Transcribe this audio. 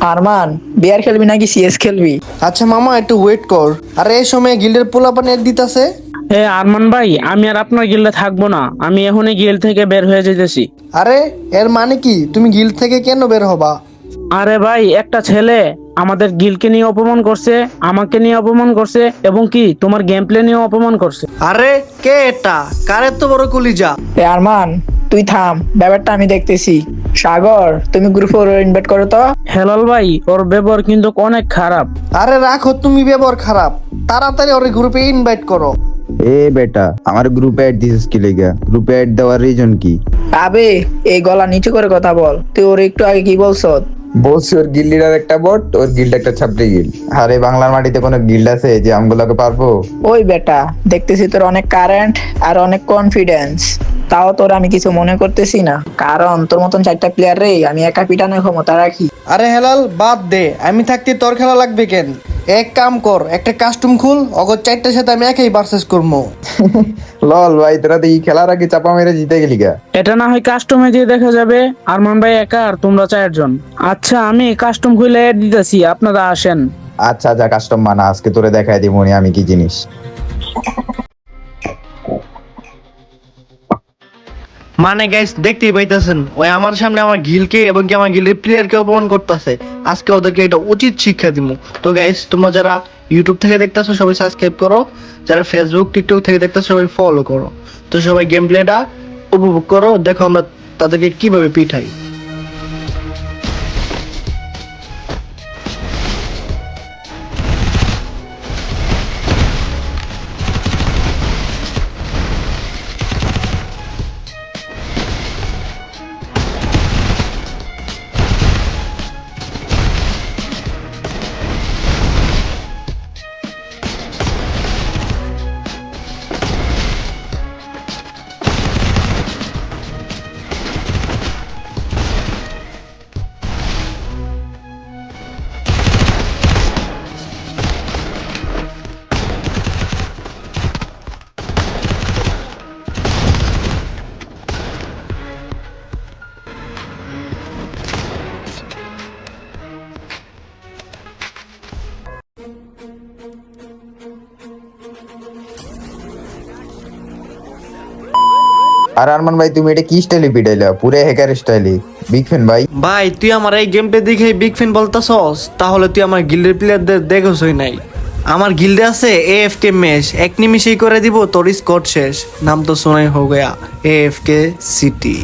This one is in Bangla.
আরমান, বিয়ার খেলবি নাকি সিএস খেলবি? আচ্ছা মামা একটু ওয়েট কর। আরে এই সময় গিল্ডের পোলাপান এড দিতাছে। আরমান ভাই, আমি আর আপনার গিল্ডে থাকবো না, আমি এখনই গিল্ড থেকে বের হয়ে যেতেছি। আরে এর মানে কি, তুমি গিল্ড থেকে কেন বের হবা? আরে ভাই, একটা ছেলে আমাদের গিল্ডকে নিয়ে অপমান করছে, আমাকে নিয়ে অপমান করছে, এবং কি তোমার গেম প্লে নিয়ে অপমান করছে। আরে কে এটা? কারে তো বড় কলিজা? আরমান, তুই থাম, ব্যাপারটা আমি দেখতেছি। সাগর, তুমি গ্রুপে ইনভাইট করো তো। হেলাল ভাই, ওর ব্যবহার কিন্তু অনেক খারাপ। আরে রাখো তুমি ব্যবহার খারাপ, তাড়াতাড়ি ওর গ্রুপে ইনভাইট করো। এ বেটা, আমার গ্রুপে অ্যাড দিছিস কি লেগা? গ্রুপে অ্যাড দেওয়ার রিজন কি? আবে, এই গলা নিচু করে কথা বল। তুই ওর একটু আগে কি বলছ? বলছি ওর গিল্ড লিডার একটা বট, ওর গিল্ড একটা ছাপড়ি গিল্ড। আর এই বাংলার মাটিতে কোনো গিল্ড আছে যে আমগুলোকে পারবো? ওই বেটা, দেখতেছি তোর অনেক কারেন্ট আর অনেক কনফিডেন্স। তাও তোর আমি কিছু মনে করতেছি না, কারণ তোর মতন 4টা প্লেয়ার রে আমি একা পিটানোর ক্ষমতা রাখি। আরে হেলাল বাদ দে, আমি থাকতে তোর খেলা লাগবে কেন? এক কাম কর, একটা কাস্টম খুল, অগর 4টার সাথে আমি একাই ভার্সেস করবো। লল ভাই, তোরা তো এই খেলার আগে চাপা মেরে জিতে গেলি গা। এটা না হয় কাস্টমে দিয়ে দেখা যাবে। আরমান ভাই একা আর তোমরা 4জন। আচ্ছা, আমি কাস্টম খুলে অ্যাড দিতেছি, আপনারা আসেন। আচ্ছা যা, কাস্টম বানা, আজকে তোরে দেখাই দিব আমি কি জিনিস। মানে গাইস দেখতেই পাইতেছেন, ওই আমার সামনে আমার গিলকে এবং কি আমার গিলের প্লেয়ারকে অপমান করতেছে। আজকে ওদেরকে এটা উচিত শিক্ষা দিব। তো গাইস, তোমরা যারা ইউটিউব থেকে দেখতেছো সবাই সাবস্ক্রাইব করো, যারা ফেসবুক টিকটক থেকে দেখতেছো সবাই ফলো করো। তো সবাই গেম প্লেটা উপভোগ করো, দেখো আমরা তাদেরকে কিভাবে পিঠাই। আর আরমান ভাই, তুমি এটা কি স্টাইলে পিটাইলা? পুরো হ্যাকার স্টাইলে। বিগ ফ্যান ভাই। ভাই তুই আমার এই গেমটা দেখে বিগ ফ্যান বলতাছস, তাহলে তুই আমার গিল্ডের প্লেয়ারদের দেখছই নাই। আমার গিল্ডে আছে এএফকে ম্যাচ, এক নিমিষেই করে দিব তোর স্কোর শেষ। নাম তো শোনাই হো গয়া, এএফকে সিটি।